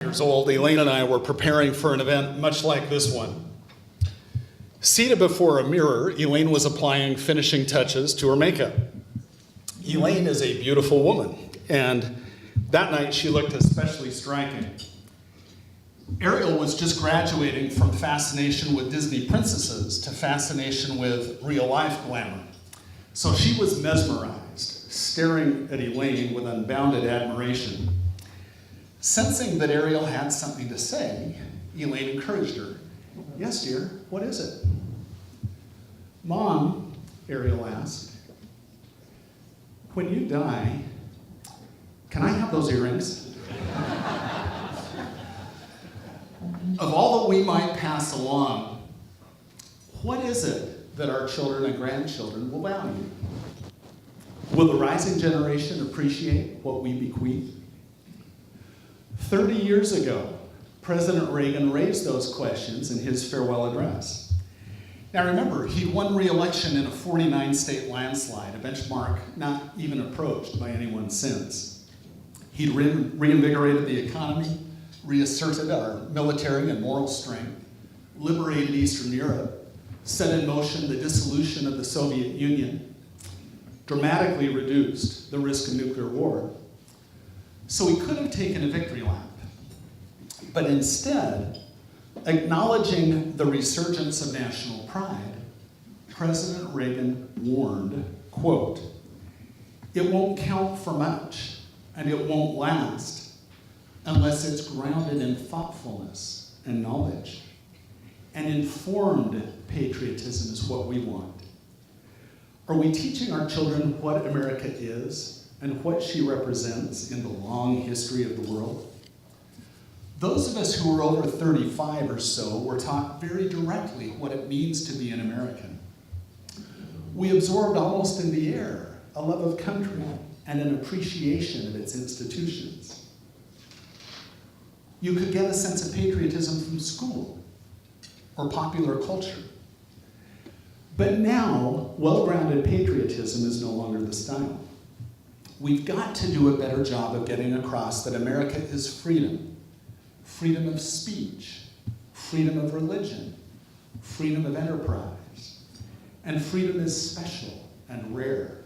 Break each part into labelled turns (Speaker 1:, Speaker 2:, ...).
Speaker 1: years old, Elaine and I were preparing for an event much like this one. Seated before a mirror, Elaine was applying finishing touches to her makeup. Elaine is a beautiful woman, and that night she looked especially striking. Ariel was just graduating from fascination with Disney princesses to fascination with real-life glamour. So she was mesmerized, staring at Elaine with unbounded admiration. Sensing that Ariel had something to say, Elaine encouraged her. "Yes, dear, what is it?" "Mom," Ariel asked, "when you die, can I have those earrings?" Of all that we might pass along, what is it that our children and grandchildren will value? Will the rising generation appreciate what we bequeath? 30 years ago, President Reagan raised those questions in his farewell address. Now remember, he won re-election in a 49-state landslide, a benchmark not even approached by anyone since. He'd reinvigorated the economy, reasserted our military and moral strength, liberated Eastern Europe, set in motion the dissolution of the Soviet Union, dramatically reduced the risk of nuclear war. So he could have taken a victory lap, but instead, acknowledging the resurgence of national pride, President Reagan warned, quote, "It won't count for much, and it won't last unless it's grounded in thoughtfulness and knowledge. And informed patriotism is what we want." Are we teaching our children what America is and what she represents in the long history of the world? Those of us who are over 35 or so were taught very directly what it means to be an American. We absorbed almost in the air a love of country and an appreciation of its institutions. You could get a sense of patriotism from school or popular culture. But now, well-grounded patriotism is no longer the style. We've got to do a better job of getting across that America is freedom. Freedom of speech, freedom of religion, freedom of enterprise. And freedom is special and rare.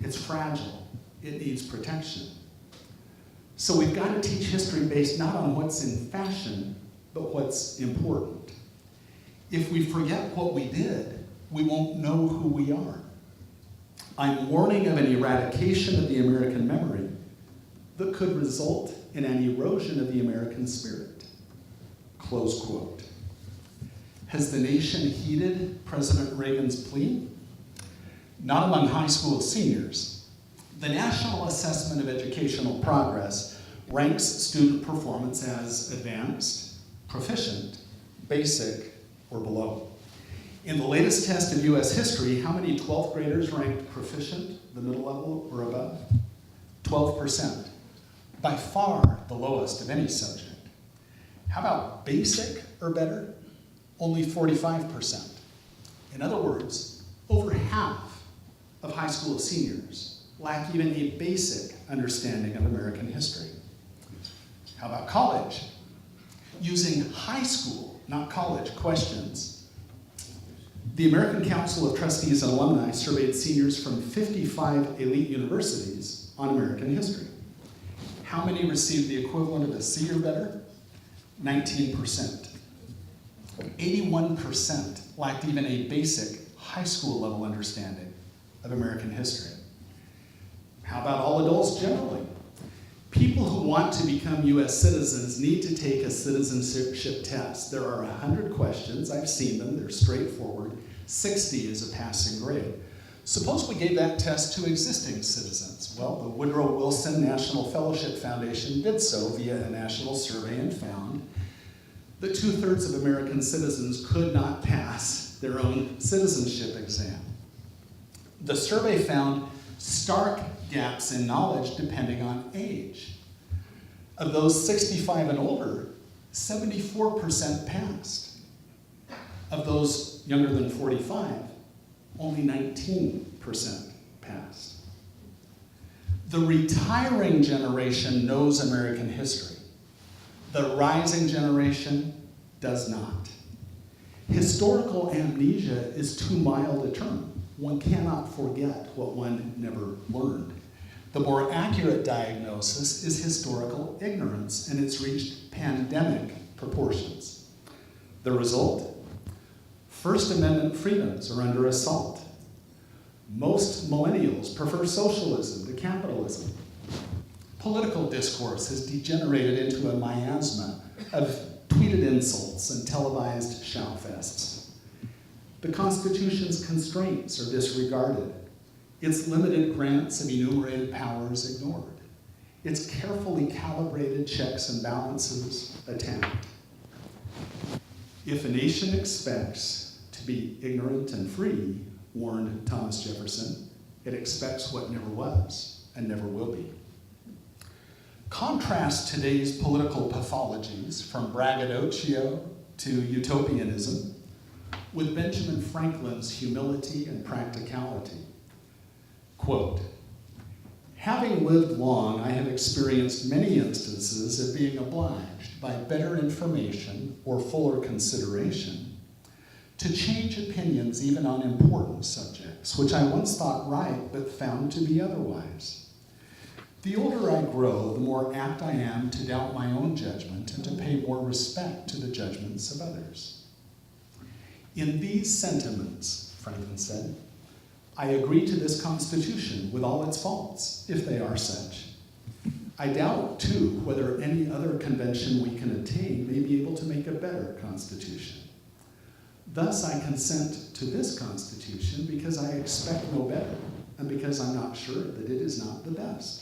Speaker 1: It's fragile. It needs protection. So we've got to teach history based not on what's in fashion, but what's important. If we forget what we did, we won't know who we are. I'm warning of an eradication of the American memory that could result in an erosion of the American spirit. Close quote. Has the nation heeded President Reagan's plea? Not among high school seniors. The National Assessment of Educational Progress ranks student performance as advanced, proficient, basic, or below. In the latest test of US history, how many 12th graders ranked proficient, the middle level, or above? 12%. By far the lowest of any subject. How about basic or better? Only 45%. In other words, over half of high school seniors lack even a basic understanding of American history. How about college? Using high school, not college, questions, the American Council of Trustees and Alumni surveyed seniors from 55 elite universities on American history. How many received the equivalent of a C or better? 19%. 81% lacked even a basic high school level understanding of American history. How about all adults generally? People who want to become US citizens need to take a citizenship test. There are 100 questions, I've seen them, they're straightforward. 60 is a passing grade. Suppose we gave that test to existing citizens. Well, the Woodrow Wilson National Fellowship Foundation did so via a national survey and found that 2/3 of American citizens could not pass their own citizenship exam. The survey found stark gaps in knowledge depending on age. Of those 65 and older, 74% passed. Of those younger than 45, only 19% passed. The retiring generation knows American history. The rising generation does not. Historical amnesia is too mild a term. One cannot forget what one never learned. The more accurate diagnosis is historical ignorance, and it's reached pandemic proportions. The result? First Amendment freedoms are under assault. Most millennials prefer socialism to capitalism. Political discourse has degenerated into a miasma of tweeted insults and televised shoutfests. The Constitution's constraints are disregarded. Its limited grants of enumerated powers ignored. Its carefully calibrated checks and balances attacked. If a nation expects to be ignorant and free, warned Thomas Jefferson, it expects what never was and never will be. Contrast today's political pathologies, from braggadocio to utopianism, with Benjamin Franklin's humility and practicality. Quote, "Having lived long, I have experienced many instances of being obliged by better information or fuller consideration to change opinions even on important subjects, which I once thought right but found to be otherwise. The older I grow, the more apt I am to doubt my own judgment and to pay more respect to the judgments of others. In these sentiments," Franklin said, "I agree to this Constitution with all its faults, if they are such. I doubt, too, whether any other convention we can attain may be able to make a better Constitution. Thus I consent to this Constitution because I expect no better, and because I'm not sure that it is not the best.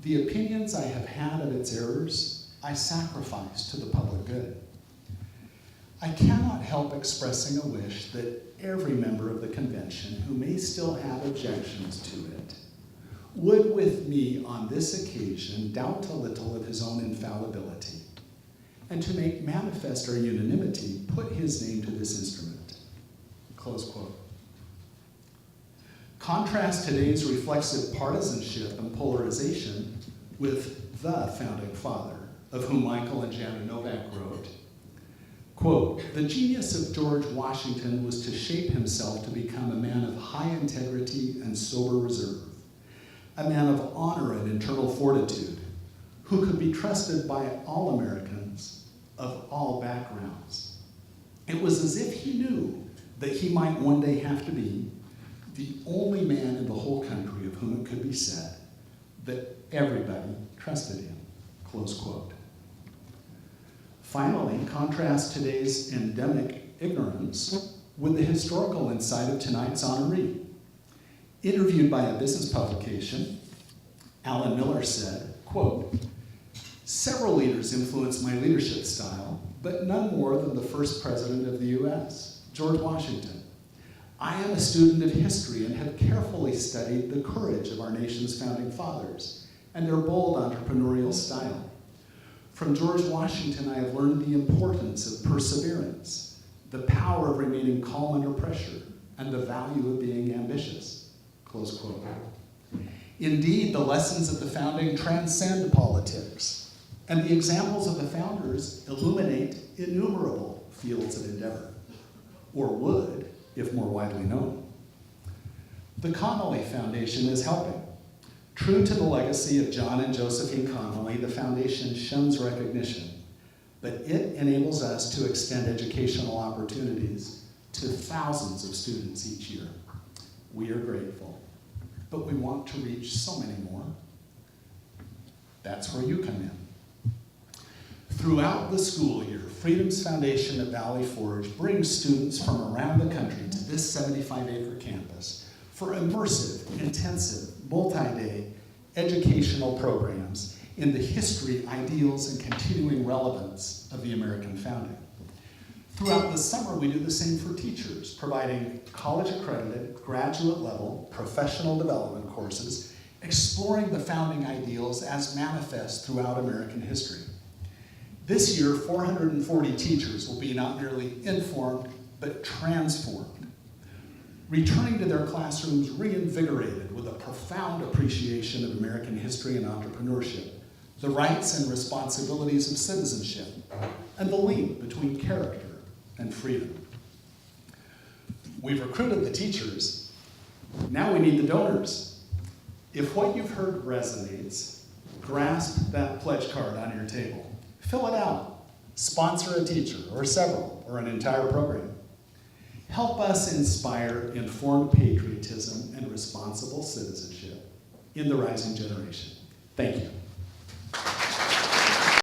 Speaker 1: The opinions I have had of its errors, I sacrifice to the public good. I cannot help expressing a wish that every member of the convention who may still have objections to it would with me on this occasion doubt a little of his own infallibility, and to make manifest our unanimity, put his name to this instrument." Close quote. Contrast today's reflexive partisanship and polarization with the founding father, of whom Michael and Jana Novak wrote, quote, "The genius of George Washington was to shape himself to become a man of high integrity and sober reserve, a man of honor and internal fortitude, who could be trusted by all Americans of all backgrounds. It was as if he knew that he might one day have to be the only man in the whole country of whom it could be said that everybody trusted him," close quote. Finally, contrast today's endemic ignorance with the historical insight of tonight's honoree. Interviewed by a business publication, Alan Miller said, quote, "Several leaders influenced my leadership style, but none more than the first president of the US, George Washington. I am a student of history and have carefully studied the courage of our nation's founding fathers and their bold entrepreneurial style. From George Washington, I have learned the importance of perseverance, the power of remaining calm under pressure, and the value of being ambitious," close quote. Indeed, the lessons of the founding transcend politics, and the examples of the founders illuminate innumerable fields of endeavor, or would, if more widely known. The Connolly Foundation is helping. True to the legacy of John and Josephine Connolly, the foundation shuns recognition, but it enables us to extend educational opportunities to thousands of students each year. We are grateful, but we want to reach so many more. That's where you come in. Throughout the school year, Freedom's Foundation at Valley Forge brings students from around the country to this 75-acre campus for immersive, intensive, multi-day educational programs in the history, ideals, and continuing relevance of the American founding. Throughout the summer, we do the same for teachers, providing college-accredited, graduate-level, professional development courses, exploring the founding ideals as manifest throughout American history. This year, 440 teachers will be not merely informed, but transformed, returning to their classrooms reinvigorated with a profound appreciation of American history and entrepreneurship, the rights and responsibilities of citizenship, and the link between character and freedom. We've recruited the teachers. Now we need the donors. If what you've heard resonates, grasp that pledge card on your table. Fill it out. Sponsor a teacher, or several, or an entire program. Help us inspire informed patriotism and responsible citizenship in the rising generation. Thank you.